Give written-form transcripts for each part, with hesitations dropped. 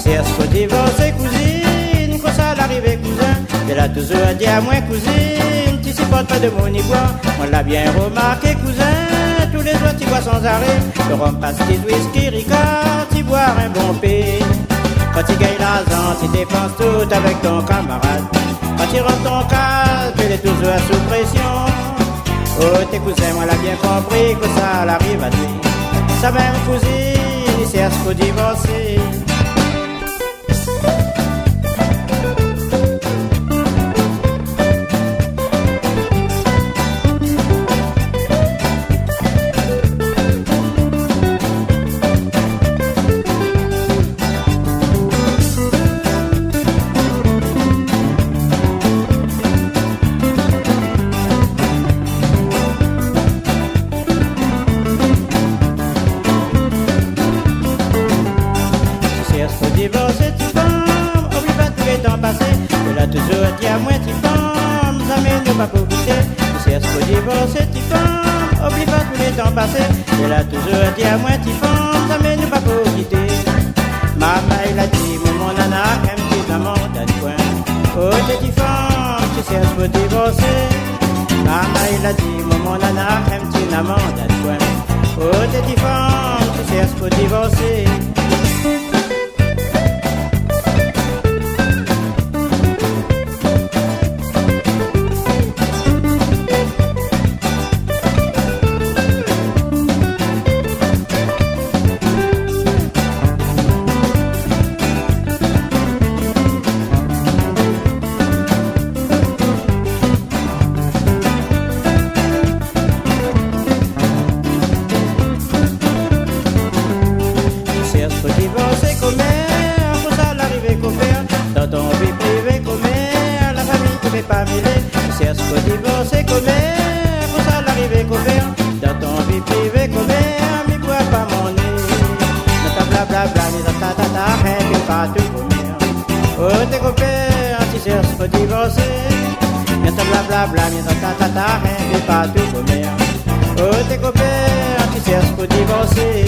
c'est ce qu'on divorce cousine, quand ça l'arrivée cousin. Elle a toujours dit à moi cousine, tu supportes pas de mon ivoire. On l'a bien remarqué cousin, tous les jours tu bois sans arrêt. Le rhum, pastis, whisky, ricard, tu bois un bon pays. Quand tu gagnes l'argent, tu dépenses tout avec ton camarade. Quand tu rentres ton cas, tu es toujours sous pression. Oh tes cousins, moi l'a bien compris que ça l'arrive à lui. Sa même cousine, il cherche pour divorcer. Divorcer tu femmes, oublie pas tous les temps passés. Elle a toujours dit à moi tu femmes, jamais ne va pas goûter. Tu cherches pour divorcer tu femmes, oublie pas tous les temps passés. Elle a toujours dit à moi tu femmes, jamais ne va pas quitter. Maman il a dit, mon nana, un petit amant dans le coin. Oh tes petites femmes, tu cherches pour divorcer. Maman il a dit, mon nana, un petit amant dans le coin. Oh tes petites femmes, tu cherches pour divorcer. Divorcer comment, pour ça l'arrivée qu'on fait. Dans ton vie privée comment, la famille ne peut pas mêler. Cherche pour divorcer comment, pour ça l'arrivée qu'on fait. Dans ton vie privée comment, mais quoi pas mon nez. Dans ta blablabla, mais dans ta tata, rien que pas tout combien. Oh tes copains, tu cherches pour divorcer. Dans ta blablabla, mais dans ta tata, rien que pas tout combien. Oh tes copains, tu cherches pour divorcer.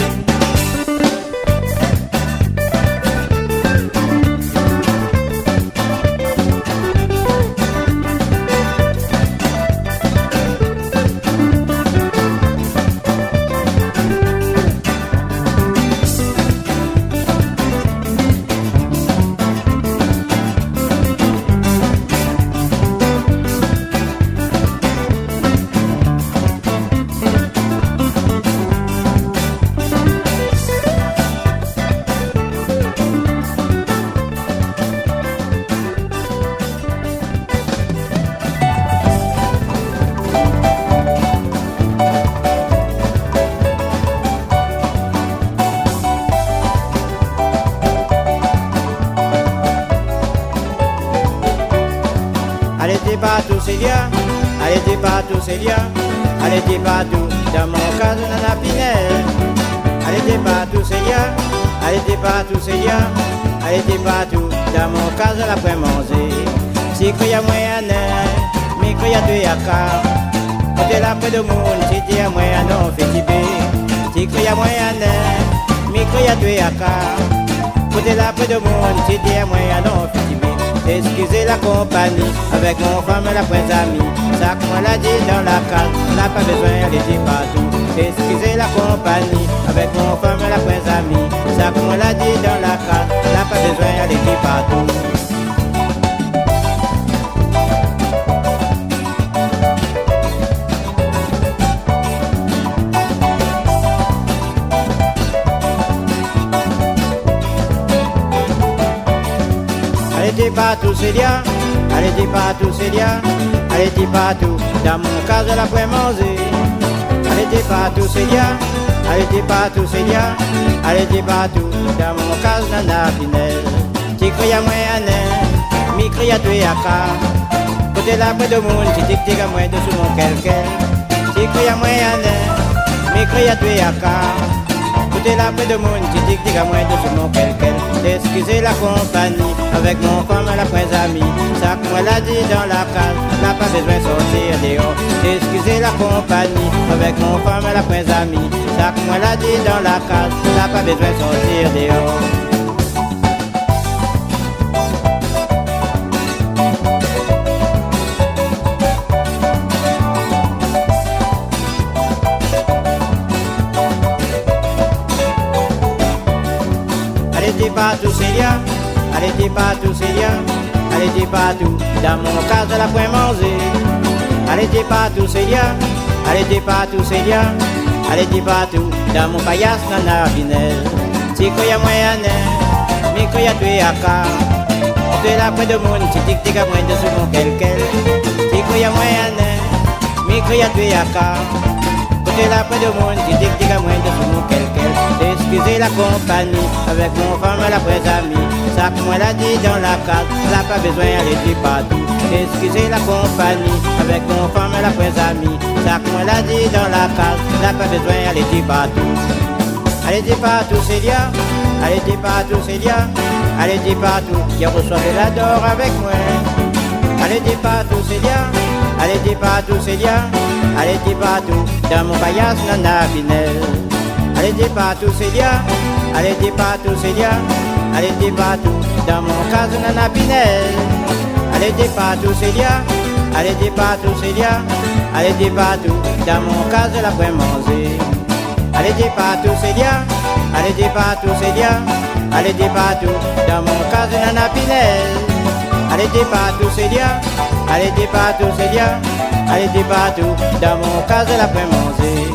Allez t'es partout Célia, allez t'es partout Célia, allez t'es partout dans mon cas de Nana Pinel. Allez t'es partout Célia, allez t'es partout Célia, allez t'es partout dans mon cas de l'après-manger. Si qu'il y a moyen, mais qu'il y a deux yaka, côté la près de monde, si qu'il y a moyen, non fait tibé. Si qu'il y a moyen, mais qu'il y a deux yaka, côté la près de monde, si qu'il y a moyen, non fait tibé. Excusez la compagnie, avec mon femme et la prince amie. Ça qu'on l'a dit dans la case, on n'a pas besoin d'aller dire partout. Excusez la compagnie, avec mon femme et la prince amie. Ça qu'on l'a dit dans la case, on n'a pas besoin d'aller dire partout. Allez t'es partout Célia, allez t'es partout Célia, allez t'es partout dans mon cas de l'après-manger. Allez t'es partout Célia, allez t'es partout Célia, allez t'es partout dans mon cas de Nana Pinel. Tu cries à moi un mi crie à toi à cas. Côté la près de monde, tu dis à moi de sous mon quelqu'un. Tu cries à moi un mi crie à toi à cas. Côté la près de monde, tu dis à moi de sous mon quelqu'un. Excusez la compagnie, avec mon femme et la prince amie. Ça qu'on l'a dit dans la case, n'a pas besoin de sortir dehors. Excusez la compagnie, avec mon femme et la prince amie. Ça qu'on l'a dit dans la case, n'a pas besoin de sortir dehors. était partout Célia, elle était partout Célia, elle était partout, dans mon cas de la point mangé. Elle était partout Célia, elle était partout Célia, elle était partout, dans mon paillasse nana vinel. Si qu'il y a moyen, mais qu'il y a tué à car. Tu es là près de monde, si tic tic à moins de ce mon quel. Si qu'il y a moyen, mais qu'il y a tué à car. Tu es là près de monde, si tic tic à moins de ce mon quel. Excusez la compagnie, avec mon femme la presse amie. Ça que moi l'a dit dans la case, là pas besoin d'aller dire partout. Excusez la compagnie, avec mon femme la presse amie. Ça que moi l'a dit dans la case, là pas besoin d'aller dire partout. Elle était partout Célia, elle était partout Célia, elle était partout, qui reçoit la d'or avec moi. Elle était partout Célia, elle était partout Célia, elle était partout, dans mon paillasse nana Pinel. Elle était partout Célia, elle était partout Célia, elle était partout, dans mon cas nana Pinel. Elle était partout Célia, elle était partout Célia, elle était partout, dans mon cas de la point manger. Elle était partout Célia, elle était partout Célia, elle était partout, dans mon cas de nana Pinel. Elle était partout Célia, elle était partout Célia, elle était partout, dans mon cas de la point manger.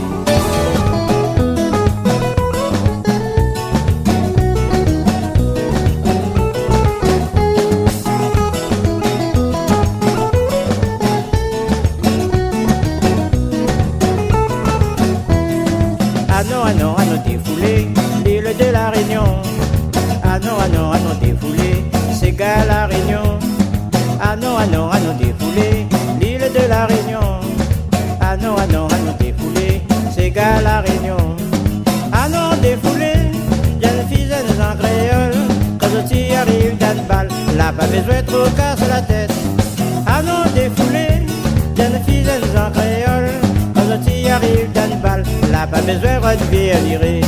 Ah non, défoulé, l'île de la Réunion. Ah non, défoulé, c'est gars la Réunion. Ah non, défoulé, l'île de la Réunion. Ah non, défoulé, c'est gars la Réunion. Ah non, défoulé, jeune fille, jeune en créole. Quand tu arrives dans le bal, là pas besoin trop casser la tête. Ah non, défoulé, jeune fille, jeune en créole. Quand tu arrives dans le bal, là pas besoin de bien lirer.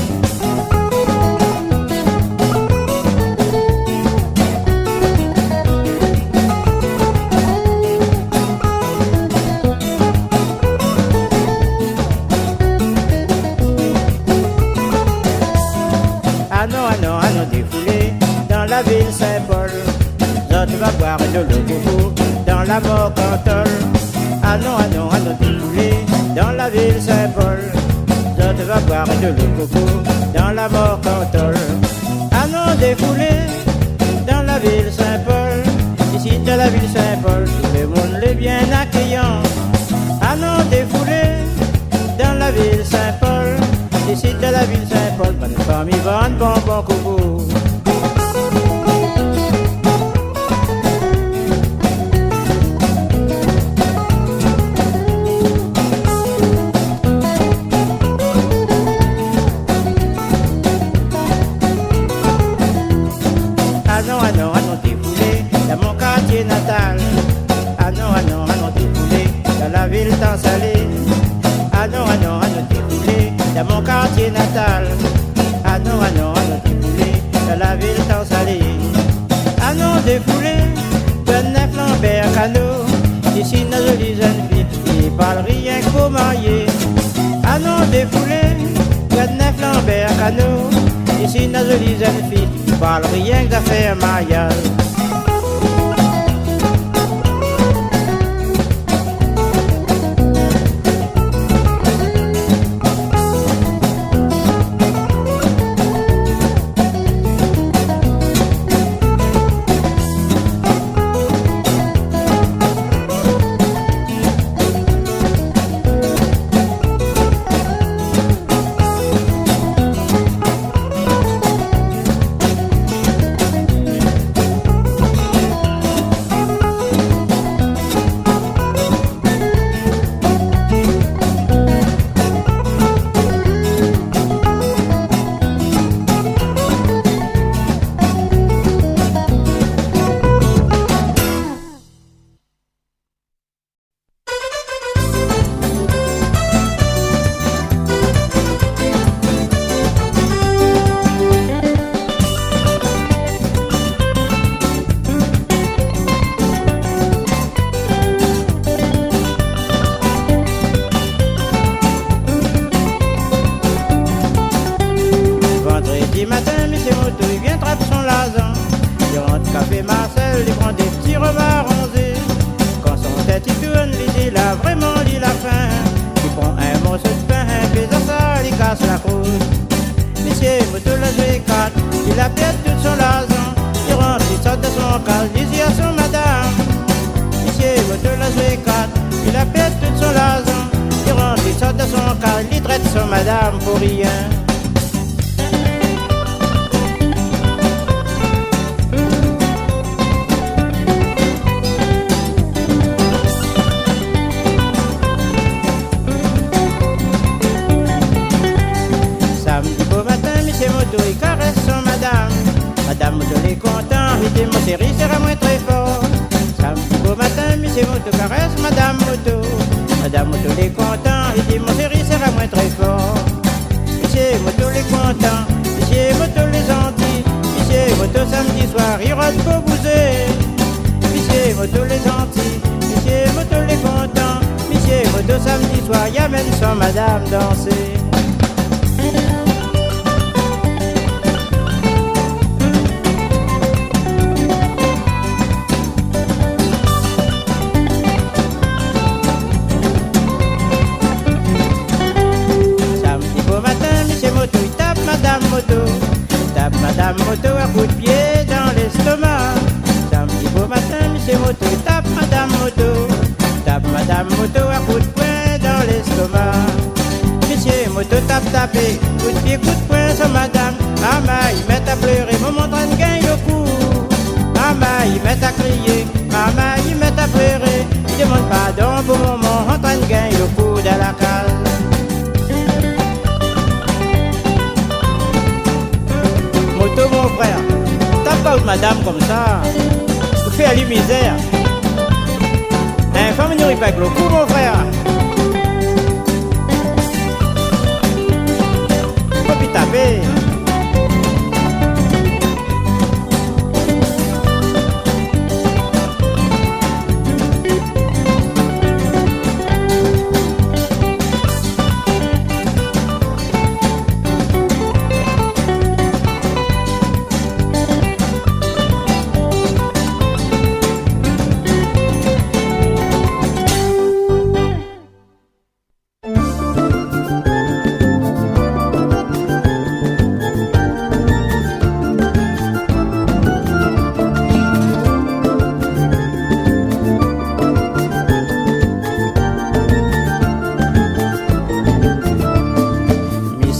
Ah non, défoulé, dans la ville Saint-Paul. Tu vas boire de l'eau coco dans la mort cantole. Ah non, défoulé, dans la ville Saint-Paul. Tu vas boire de l'eau coco dans la mort cantole. Ah non, défoulé, dans la ville Saint-Paul. Ici dans la ville Saint-Paul, tout le monde est bien accueillant. Ah non, défoulé, dans la ville Saint-Paul. Ici dans la ville Saint-Paul, pas de famille vendre bonbon coco. Ah non, défoulé, dans mon quartier natal. Ah non, défoulé, dans la ville tant salée. Ah non, défoulé, dans mon quartier natal. Ah non, défoulé, dans la ville tant salée. Ah non, défoulé, de neuf Lambert Cano. Ici, nos jolies jeunes filles, qui parlent rien qu'au marier. Ah non, défoulé, de neuf Lambert Cano. Ici, nos jolies jeunes filles, qui parlent rien que d'affaires mariage. Vendredi matin, monsieur Moto, il vient trapper bébé Marcel, il prend des petits repas arrosés. Quand son tête il tourne, il a vraiment dit la faim. Il prend un morceau de pain, puis ça, il casse la croûte. Monsieur moto la G4, il a perdu tout son argent. Il rentre, il sort de son case, il dit à son madame. Monsieur moto la G4, il a perdu tout son argent. Il rentre, il sort de son case, il traite son madame pour rien. Il caresse son madame. Madame Moto est content, il dit mon chéri sera moins très fort. Samedi beau matin, monsieur Moto caresse Madame Moto. Madame Moto est content, il dit mon chéri sera moins très fort. Monsieur Moto est content, monsieur Moto les gentil. Monsieur Moto samedi soir, il rôde pour bouser. Monsieur Moto les gentil, monsieur Moto les content. Monsieur Moto samedi soir, il amène son madame danser. Madame Moto à coup de pied dans l'estomac. Samedi beau matin, monsieur Moto tape Madame Moto. Tape Madame Moto à coup de poing dans l'estomac. Monsieur Moto tapé, coup de pied, coup de poing sur madame. Maman, il met à pleurer, maman train de gagner le coup. Maman, il met à crier, maman, il met à pleurer. Il demande pardon pour maman, en train de gagner le coup dans la case. Moto mon frère, tape pas une madame comme ça, vous faites à la misère. Un femme n'y pas avec le coup mon frère. Faut plus taper.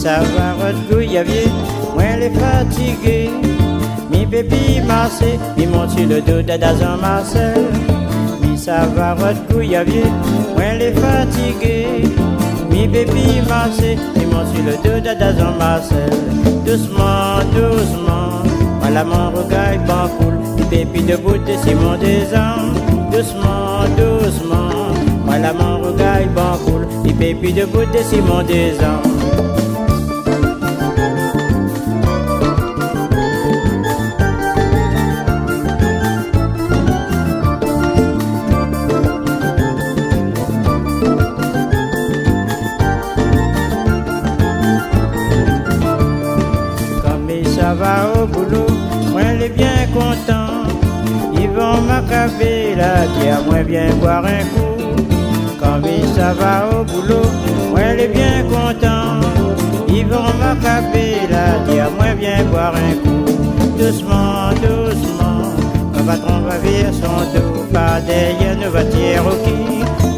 Ça va redgouiller, moi les fatigué. Mi pépi massé, mi monte sur le dos de Dazan Marcel. Mi ça va redgouiller, moi les fatigué. Mi pépi massé, mi monte sur le dos de Dazan Marcel. Doucement, doucement, voilà mon regard ban cool. Mi pépi debout de Simon des Anges. Doucement, doucement, voilà mon regard ban cool. Mi pépi debout de Simon des Anges. Ça va au boulot, moi les bien content. Ils vont m'accaber la bière, moi bien boire un coup. Quand ça va au boulot, moi les bien content. Ils vont m'accaber la bière, moi bien boire un coup. Doucement, doucement, mon patron va vers son dos, pas derrière une voiture au qui.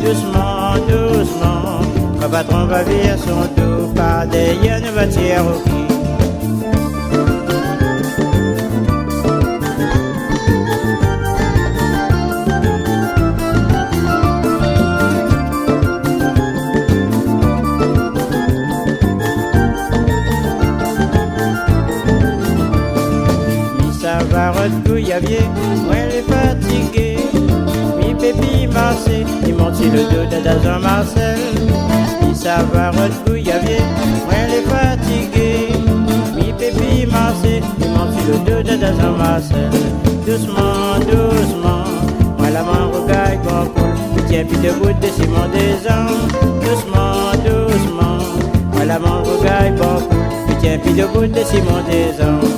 Doucement, doucement, mon patron va vers son dos, pas derrière une voiture au qui. Ça va redgouiller, moi les fatigué. Mi pépi massé, il monte sur le dos de Dazan Marcel. Ça va redgouiller, moi les fatigué. Mi pépi massé, il monte sur le dos de Dazan Marcel. Doucement, doucement, moi la main regaille bon cool. Il tient plus debout de Simon des Anges. Doucement, doucement, moi la main regaille bon cool. Il tient plus debout de Simon des Anges.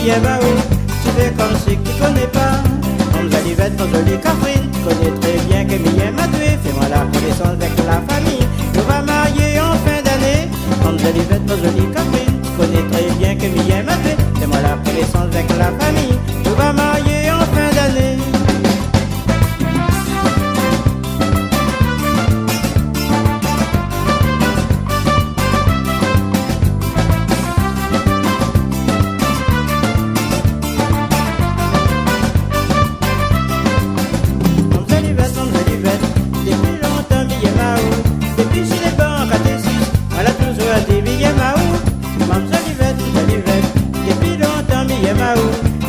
billet baou, tu fais comme si tu connais pas. Comme Zalivette, mon jolie Catherine, tu connais très bien que Millet m'a tué. Fais-moi la connaissance avec la famille, on va marier en fin d'année. Comme Zalivette, mon jolie Catherine, tu connais très bien que Millet m'a tué. Fais-moi la connaissance avec la famille, on va marier en fin d'année.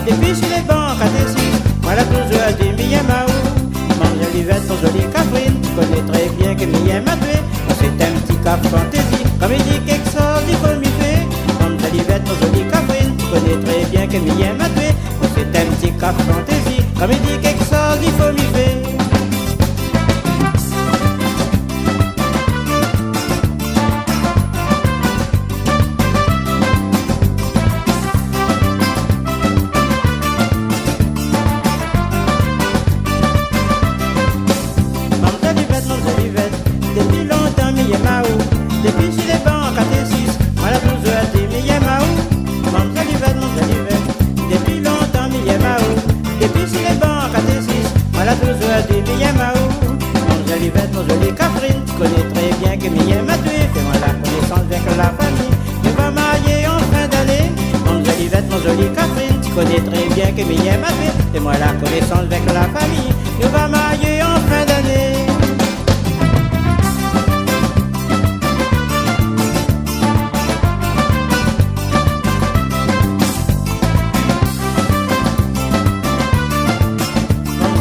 Depuis sur les bancs à Tessis, voilà toujours dit Millet Maou. Mange Olivette, mon jolie Catherine, tu connais très bien que Millet m'a tué. C'est un petit cap fantaisie, comme il dit quelque chose, il faut m'y faire. Mange Olivette, mon jolie Catherine, tu connais très bien que Millet m'a tué. C'est un petit cap fantaisie, comme il dit quelque chose, il faut m'y faire. Depuis longtemps, Millet Maou, depuis sur les bancs à Tessis, voilà toujours dit Millet Maou. Mam Zalivette, depuis longtemps, Millet Maou, depuis sur les bancs à Tessis, voilà toujours dit Millet Maou. Mam Zalivette, mon jolie Catherine, tu connais très bien que Millet m'a tué. Fais-moi la connaissance avec la famille, on va marier en fin d'année. Mam Zalivette, mon jolie Catherine, tu connais très bien que Millet m'a tué. Fais-moi la connaissance avec la famille, on va marier en fin d'année.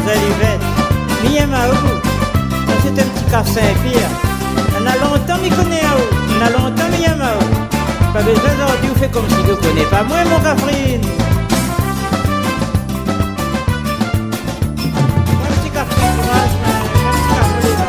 Zalivette, Millet Maou, c'est un petit cap Saint-Pierre. On a longtemps m'y connaît à où, on a longtemps Millet Maou. Pas besoin d'en dire, fait comme si tu ne connais pas moi, mon Catherine. Un petit cap Saint-Courage, un petit cap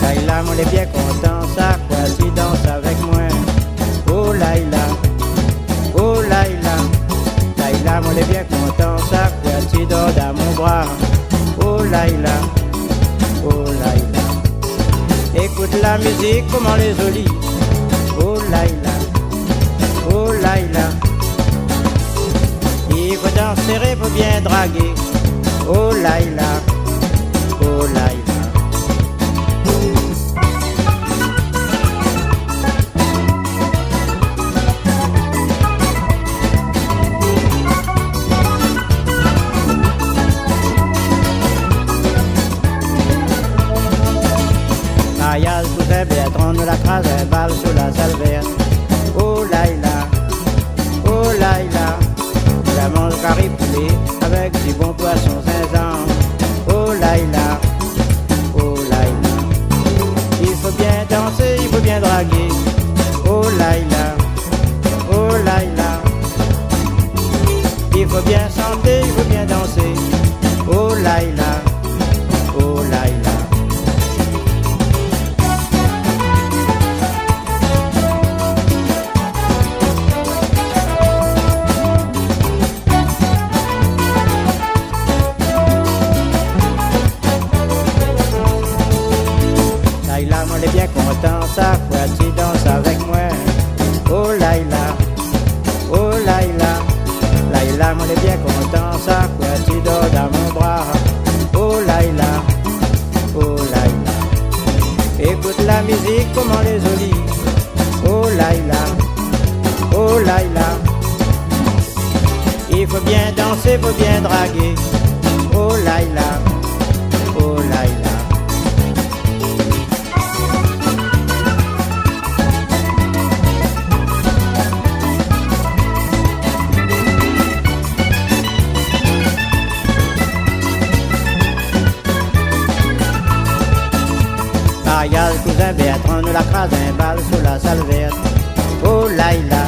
Laïla, on est bien content, ça quoi tu danses avec moi. Oh Laïla, oh Laïla, Laïla, on est bien content, ça quoi tu dors dans mon bras. Oh Laïla, oh Laïla, écoute la musique, comment les jolie. Oh Laïla, oh Laïla, il faut danser, il faut bien draguer. Oh Laïla, oh Laïla. Mariage tout est bien, on nous la crase, un balle sous la salvette. Oh Laïla, oh Laïla, la mange carré poulet avec du bon poisson zinzan. Oh Laïla, oh Laïla, il faut bien danser, il faut bien draguer. Oh Laïla, oh Laïla, il faut bien chanter, il faut bien danser. Oh Laïla, oh Laïla. Laïla, on est bien content, ça quoi tu danses avec moi. Oh Laïla, oh Laïla, Laïla, on est bien content, ça quoi tu dors dans mon bras. Oh Laïla, oh Laïla, écoute la musique, comment les jolie. Oh Laïla, oh Laïla, il faut bien danser, faut bien draguer. Oh Laïla, oh Laïla. Mariage, cousin Bertrand, nous la crase un bal sous la salvette. Oh Laïla,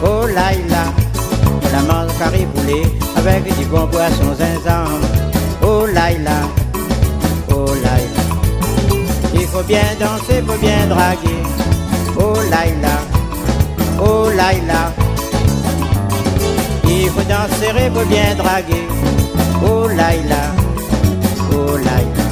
oh Laïla, la mange carré poulet avec du bon poisson zinzan. Oh Laïla, oh Laïla, il faut bien danser, faut bien draguer. Oh Laïla, oh Laïla, il faut danser et faut bien draguer. Oh Laïla, oh Laïla.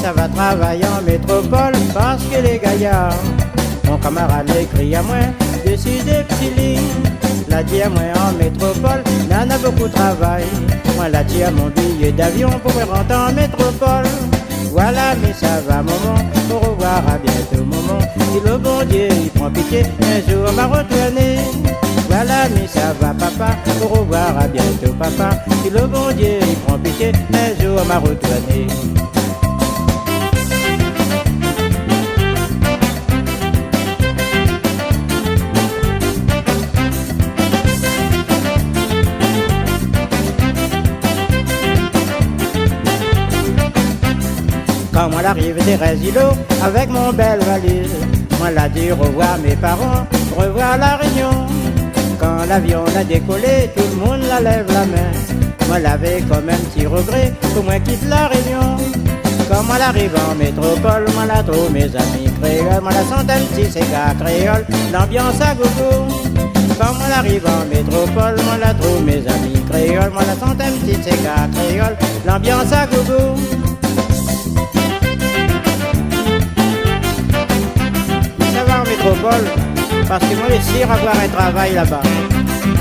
Ça va travailler en métropole parce que les gaillards. Mon camarade écrit à moi, dessus des petits lignes. La dit à moi en métropole, n'en a beaucoup de travail. Moi la dit à mon billet d'avion pour me rentrer en métropole. Voilà, mais ça va maman, au revoir, à bientôt maman. Si le bon Dieu il prend pitié, un jour m'a retourné. Voilà, mais ça va papa, au revoir, à bientôt papa. Si le bon Dieu il prend pitié, un jour m'a retourné. Quand moi l'arrive des Résilos avec mon belle valise, moi l'a dit revoir mes parents, revoir la Réunion. Quand l'avion a décollé, tout le monde la lève la main. Moi l'avais quand même petit regret, pour moi quitte la Réunion. Quand moi l'arrive en métropole, moi la trouve mes amis créoles, moi la sens un petit cigare créole, l'ambiance à gogo. Quand moi l'arrive en métropole, moi la trouve mes amis créoles, moi la sens un petit cigare créole, l'ambiance à gogo. Métropole, parce que moi je à avoir un travail là-bas.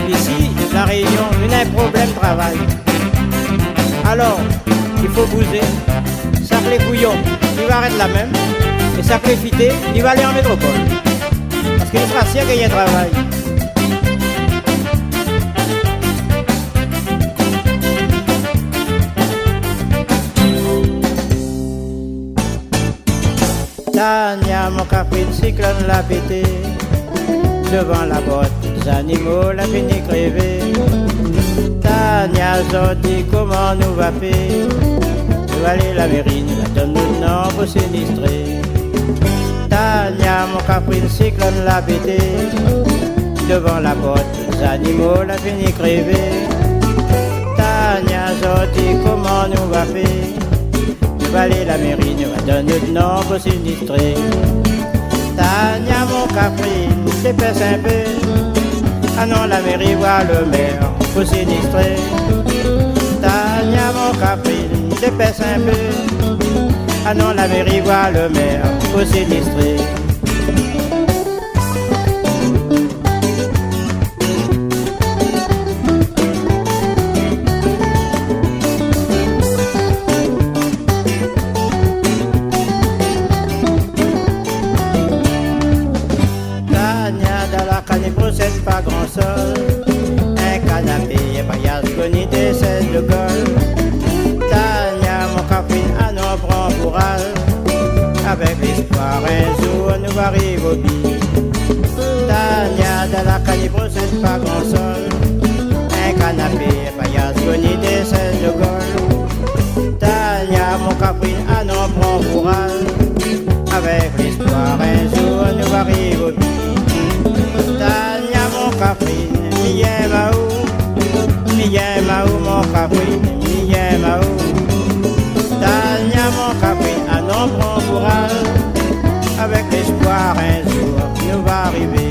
Ici, la Réunion, il y a un problème de travail. Alors, il faut bouger. Ça les bouillon, il va arrêter la même. Et ça les fité, il va aller en métropole. Parce qu'il sera sûr qu'il y a un travail. Tania, mon caprine, cyclone l'a pété. Devant la botte, des animaux, la fini crevée. Tania, sorti, comment nous va faire? Nous aller la mairie, nous va donner le nom pour sinistrer. Tania, mon caprine, cyclone l'a pété. Devant la botte, des animaux, la fini crevée. Tania, sorti, comment nous va faire? Valer la mairie, nous va donner le nom pour sinistrer. Tania, mon caprine, s'épaisse un peu. Ah non, la mairie voit le maire pour sinistrer. Tania, mon caprine, s'épaisse un peu. Ah non, la mairie voit le maire pour sinistrer. Ne possède pas grand sol, un canapé et paillage connu des scènes de Gaulle. Tania, mon caprine, à nos prend courage, avec l'espoir un jour nous arrive au but. Tania, dans la canne ne possède pas grand sol, un canapé et paillage connu des scènes de Gaulle. Tania, mon caprine, à nos prend courage, avec l'espoir un jour nous arrive au but. Tania, mon caprine, mi yema ou mon caprine, mi yema ou. Tania, mon caprine, à non prend courage, avec l'espoir un jour nous va arriver.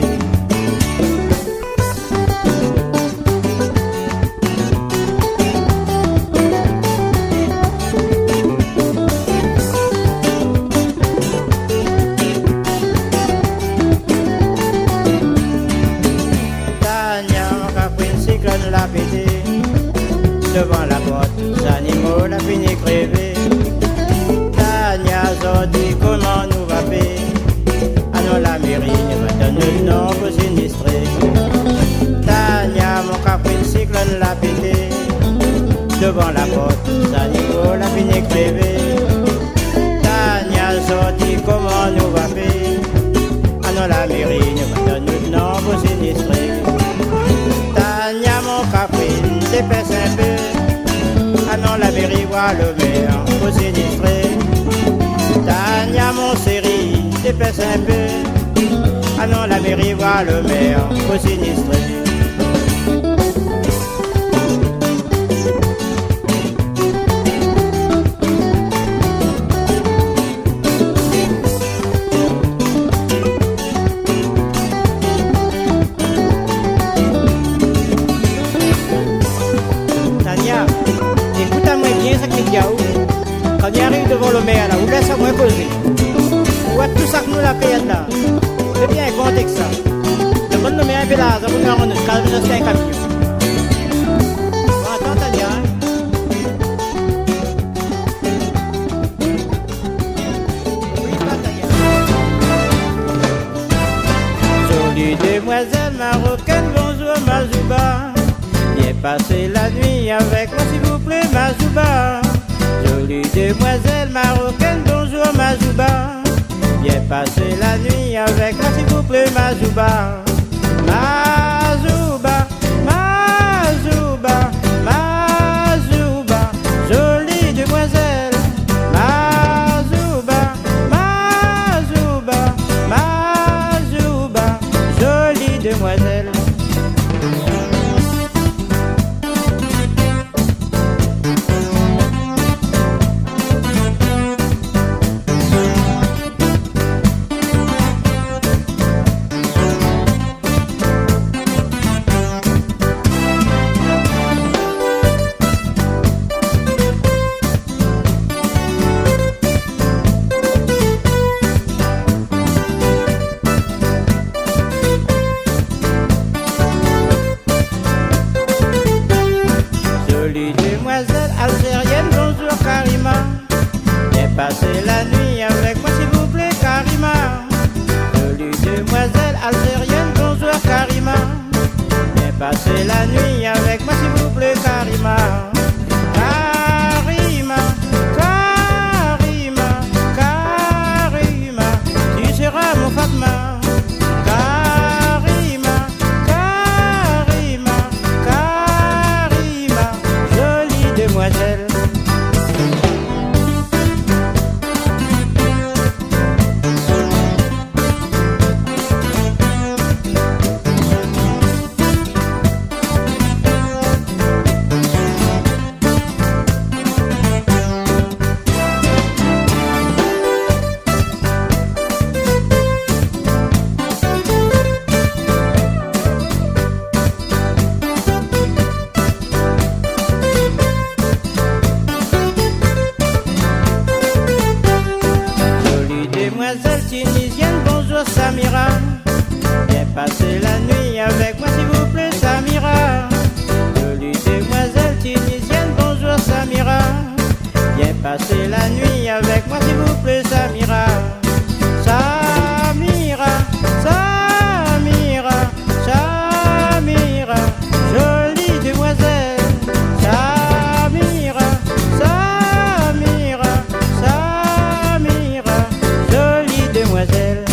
La pété devant la botte, les animaux la fini crevé. Tania dit comment nous va faire? Ah non, la mairie nous va donner le nom pour sinistrer. cyclone l'a pété. Devant la porte, sa niveau la fini crevé. Tania sorti, comment nous va faire? Ah non, la mairie ne va donner de nom pour sinistrer. Tania, mon caprine, dépêche un peu. Ah non, la mairie voit le maire pour sinistrer. Tania, mon chéri, dépêche un peu. Ah non, la mairie voit le maire pour sinistrer. Écoute-moi bien ça qu'il y a où. Quand il arrive devant le maire là, ou laisse à moi causer. Ou à tout ça que nous la payons là. C'est bien un contexte ça. Demande le maire un peu là, ça vous met en route, car je suis un camion. Bon, attends Tania. Oui, pas Tania. Jolie demoiselle marocaine, bonjour Mazouba. Viens passer la nuit avec moi s'il vous plaît Mazouba. Jolie demoiselle marocaine, bonjour Mazouba. Viens passer la nuit avec moi s'il vous plaît Mazouba. Mazouba, Mazouba, Mazouba. Jolie demoiselle Mazouba, Mazouba, Mazouba. Jolie demoiselle. Jolie demoiselle algérienne, bonjour Karima. Viens passer la nuit avec moi s'il vous plaît Karima. Jolie demoiselle algérienne, bonjour Karima. Viens passer la nuit avec moi s'il vous plaît Karima. Karima, Karima, Karima, tu seras mon Fatma. Demoiselle. Demoiselle tunisienne, bonjour Samira. Viens passer la nuit avec moi s'il vous plaît Samira. Jolie demoiselle tunisienne, bonjour Samira. Viens passer la nuit avec moi s'il vous plaît Samira. Samira, Samira, Samira. Jolie demoiselle Samira, Samira, Samira. Jolie demoiselle.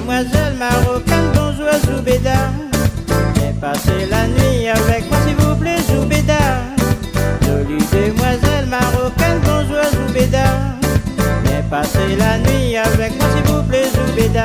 Demoiselle marocaine, bonjour Zoubeda. Viens passer la nuit avec moi s'il vous plaît Zoubeda. Jolie demoiselle marocaine, bonjour Zoubeda. Viens passer la nuit avec moi s'il vous plaît Zoubeda.